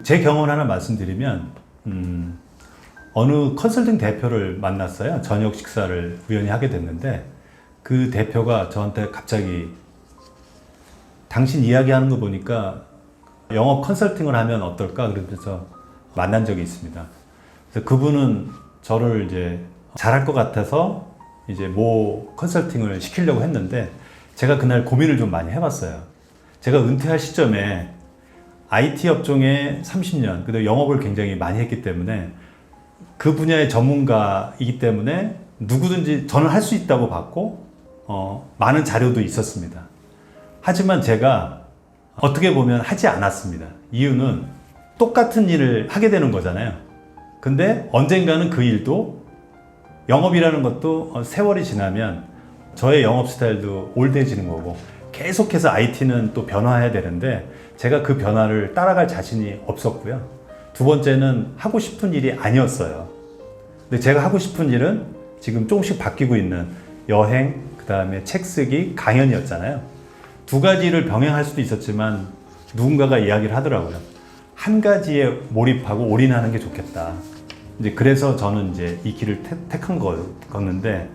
제 경험 하나 말씀드리면 어느 컨설팅 대표를 만났어요. 저녁 식사를 우연히 하게 됐는데 그 대표가 저한테 갑자기 당신 이야기하는 거 보니까 영업 컨설팅을 하면 어떨까? 그러면서 만난 적이 있습니다. 그래서 그분은 저를 이제 잘할 것 같아서 이제 모 컨설팅을 시키려고 했는데 제가 그날 고민을 좀 많이 해봤어요. 제가 은퇴할 시점에 IT 업종에 30년, 그리고 영업을 굉장히 많이 했기 때문에 그 분야의 전문가이기 때문에 누구든지 저는 할 수 있다고 봤고 많은 자료도 있었습니다. 하지만 제가 어떻게 보면 하지 않았습니다. 이유는 똑같은 일을 하게 되는 거잖아요. 근데 언젠가는 그 일도 영업이라는 것도 세월이 지나면 저의 영업 스타일도 올드해지는 거고 계속해서 IT는 또 변화해야 되는데 제가 그 변화를 따라갈 자신이 없었고요. 두 번째는 하고 싶은 일이 아니었어요. 근데 제가 하고 싶은 일은 지금 조금씩 바뀌고 있는 여행, 그 다음에 책 쓰기, 강연이었잖아요. 두 가지를 병행할 수도 있었지만 누군가가 이야기를 하더라고요. 한 가지에 몰입하고 올인하는 게 좋겠다. 이제 그래서 저는 이제 이 길을 택한 거였는데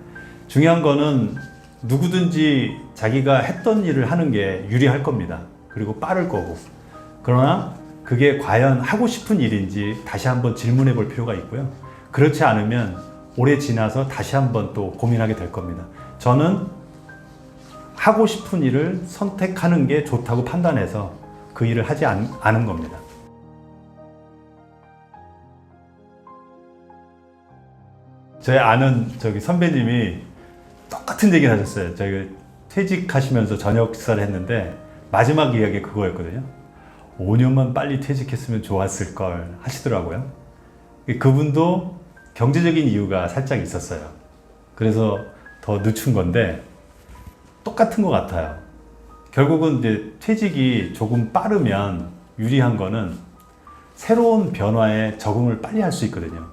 중요한 거는 누구든지 자기가 했던 일을 하는 게 유리할 겁니다. 그리고 빠를 거고. 그러나 그게 과연 하고 싶은 일인지 다시 한번 질문해 볼 필요가 있고요. 그렇지 않으면 오래 지나서 다시 한번 또 고민하게 될 겁니다. 저는 하고 싶은 일을 선택하는 게 좋다고 판단해서 그 일을 하지 않은 겁니다. 저희 아는 선배님이 똑같은 얘기를 하셨어요. 저희 퇴직하시면서 저녁 식사를 했는데 마지막 이야기 그거였거든요. 5년만 빨리 퇴직했으면 좋았을 걸 하시더라고요. 그분도 경제적인 이유가 살짝 있었어요. 그래서 더 늦춘 건데 똑같은 것 같아요. 결국은 이제 퇴직이 조금 빠르면 유리한 거는 새로운 변화에 적응을 빨리 할 수 있거든요.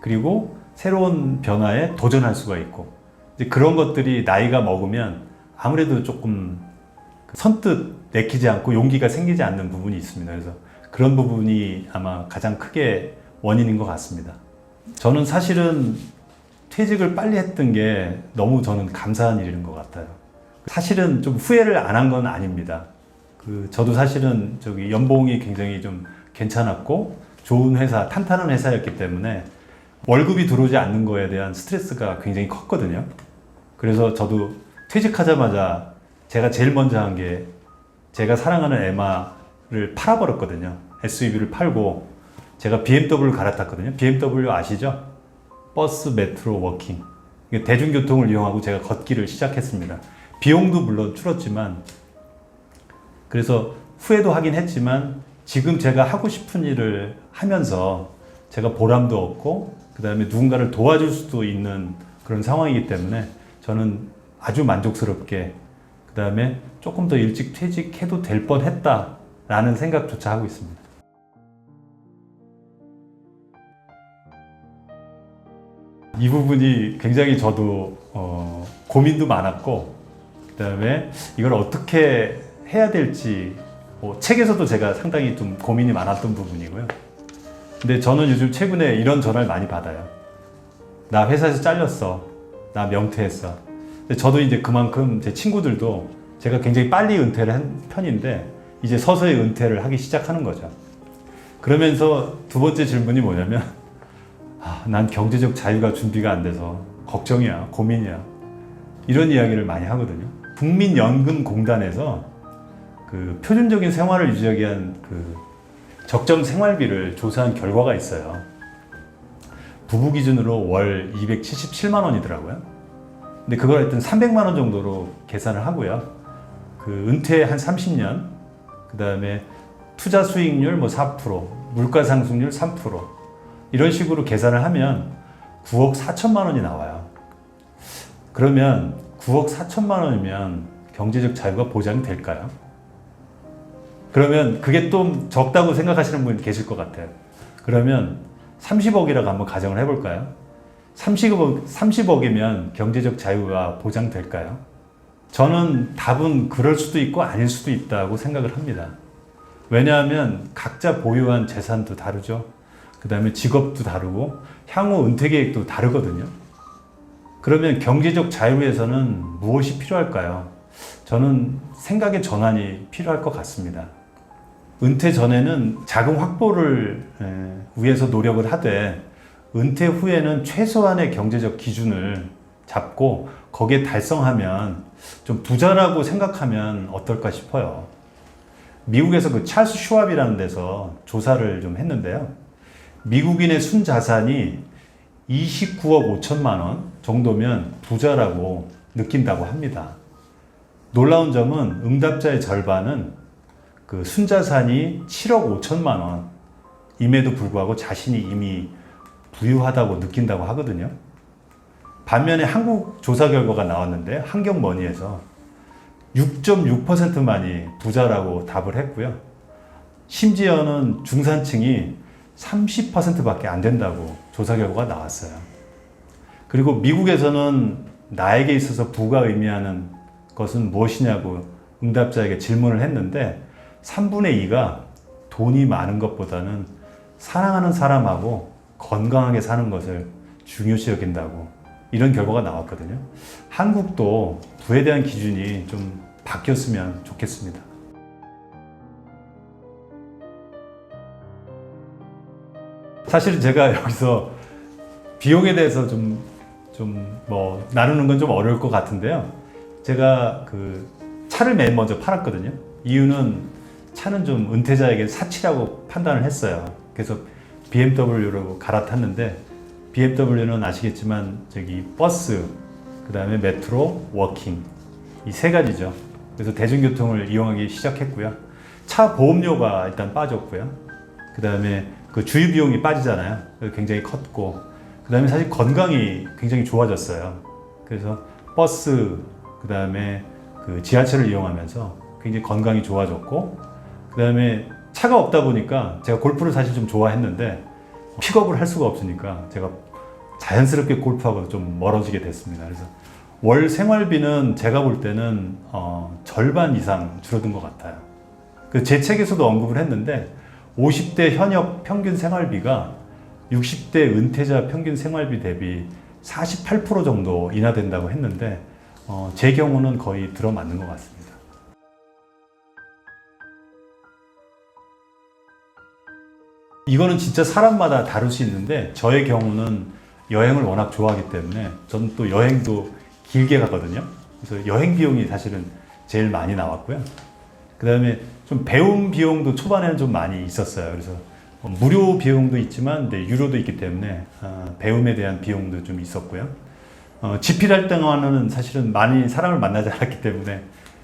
그리고 새로운 변화에 도전할 수가 있고 이제 그런 것들이 나이가 먹으면 아무래도 조금 선뜻 내키지 않고 용기가 생기지 않는 부분이 있습니다. 그래서 그런 부분이 아마 가장 크게 원인인 것 같습니다. 저는 사실은 퇴직을 빨리 했던 게 너무 저는 감사한 일인 것 같아요. 사실은 좀 후회를 안 한 건 아닙니다. 저도 사실은 연봉이 굉장히 좀 괜찮았고 좋은 회사, 탄탄한 회사였기 때문에 월급이 들어오지 않는 거에 대한 스트레스가 굉장히 컸거든요. 그래서 저도 퇴직하자마자 제가 제일 먼저 한 게 제가 사랑하는 에마를 팔아버렸거든요. SUV를 팔고 제가 BMW를 갈아탔거든요. BMW 아시죠? 버스, 메트로, 워킹. 대중교통을 이용하고 제가 걷기를 시작했습니다. 비용도 물론 줄었지만 그래서 후회도 하긴 했지만 지금 제가 하고 싶은 일을 하면서 제가 보람도 얻고 그 다음에 누군가를 도와줄 수도 있는 그런 상황이기 때문에 저는 아주 만족스럽게 그 다음에 조금 더 일찍 퇴직해도 될 뻔했다라는 생각조차 하고 있습니다. 이 부분이 굉장히 저도 고민도 많았고 그 다음에 이걸 어떻게 해야 될지 책에서도 제가 상당히 좀 고민이 많았던 부분이고요. 근데 저는 요즘 최근에 이런 전화를 많이 받아요. 나 회사에서 잘렸어. 나 명퇴했어. 근데 저도 이제 그만큼 제 친구들도 제가 굉장히 빨리 은퇴를 한 편인데 이제 서서히 은퇴를 하기 시작하는 거죠. 그러면서 두 번째 질문이 뭐냐면 난 경제적 자유가 준비가 안 돼서 걱정이야, 고민이야. 이런 이야기를 많이 하거든요. 국민연금공단에서 그 표준적인 생활을 유지하기 위한 적정 생활비를 조사한 결과가 있어요. 부부 기준으로 월 277만 원이더라고요. 근데 그걸 하여튼 300만 원 정도로 계산을 하고요. 은퇴 한 30년, 그 다음에 투자 수익률 4%, 물가 상승률 3%, 이런 식으로 계산을 하면 9억 4천만 원이 나와요. 그러면 9억 4천만 원이면 경제적 자유가 보장이 될까요? 그러면 그게 좀 적다고 생각하시는 분이 계실 것 같아요. 그러면 30억이라고 한번 가정을 해볼까요? 30억이면 경제적 자유가 보장될까요? 저는 답은 그럴 수도 있고 아닐 수도 있다고 생각을 합니다. 왜냐하면 각자 보유한 재산도 다르죠. 그 다음에 직업도 다르고 향후 은퇴 계획도 다르거든요. 그러면 경제적 자유를 위해서는 무엇이 필요할까요? 저는 생각의 전환이 필요할 것 같습니다. 은퇴 전에는 자금 확보를 위해서 노력을 하되 은퇴 후에는 최소한의 경제적 기준을 잡고 거기에 달성하면 좀 부자라고 생각하면 어떨까 싶어요. 미국에서 그 찰스 슈왑이라는 데서 조사를 좀 했는데요. 미국인의 순자산이 29억 5천만 원 정도면 부자라고 느낀다고 합니다. 놀라운 점은 응답자의 절반은 그 순자산이 7억 5천만 원임에도 불구하고 자신이 이미 부유하다고 느낀다고 하거든요. 반면에 한국 조사 결과가 나왔는데 한경머니에서 6.6%만이 부자라고 답을 했고요. 심지어는 중산층이 30%밖에 안 된다고 조사 결과가 나왔어요. 그리고 미국에서는 나에게 있어서 부가 의미하는 것은 무엇이냐고 응답자에게 질문을 했는데 3분의 2가 돈이 많은 것보다는 사랑하는 사람하고 건강하게 사는 것을 중요시 여긴다고 이런 결과가 나왔거든요. 한국도 부에 대한 기준이 좀 바뀌었으면 좋겠습니다. 사실 제가 여기서 비용에 대해서 나누는 건 좀 어려울 것 같은데요. 제가 그 차를 맨 먼저 팔았거든요. 이유는 차는 좀 은퇴자에게 사치라고 판단을 했어요. 그래서 BMW로 갈아탔는데 BMW는 아시겠지만 저기 버스, 그 다음에 메트로, 워킹 이 세 가지죠. 그래서 대중교통을 이용하기 시작했고요. 차 보험료가 일단 빠졌고요. 그 다음에 그 주유 비용이 빠지잖아요. 굉장히 컸고, 그 다음에 사실 건강이 굉장히 좋아졌어요. 그래서 버스, 그 다음에 그 지하철을 이용하면서 굉장히 건강이 좋아졌고, 그 다음에 차가 없다 보니까 제가 골프를 사실 좀 좋아했는데 픽업을 할 수가 없으니까 제가 자연스럽게 골프하고 좀 멀어지게 됐습니다. 그래서 월 생활비는 제가 볼 때는 절반 이상 줄어든 것 같아요. 제 책에서도 언급을 했는데 50대 현역 평균 생활비가 60대 은퇴자 평균 생활비 대비 48% 정도 인하된다고 했는데 제 경우는 거의 들어맞는 것 같습니다. 이거는 진짜 사람마다 다를 수 있는데 저의 경우는 여행을 워낙 좋아하기 때문에 저는 또 여행도 길게 가거든요. 그래서 여행 비용이 사실은 제일 많이 나왔고요. 그 다음에 좀 배움 비용도 초반에는 좀 많이 있었어요. 그래서 무료 비용도 있지만 유료도 있기 때문에 배움에 대한 비용도 좀 있었고요. 집필할 때와는 사실은 많이 사람을 만나지 않았기 때문에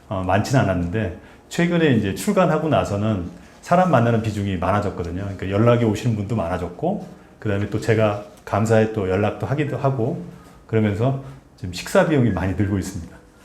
많지는 않았는데 최근에 이제 출간하고 나서는 사람 만나는 비중이 많아졌거든요. 그러니까 연락이 오시는 분도 많아졌고, 그 다음에 또 제가 감사에 또 연락도 하기도 하고, 그러면서 지금 식사 비용이 많이 들고 있습니다.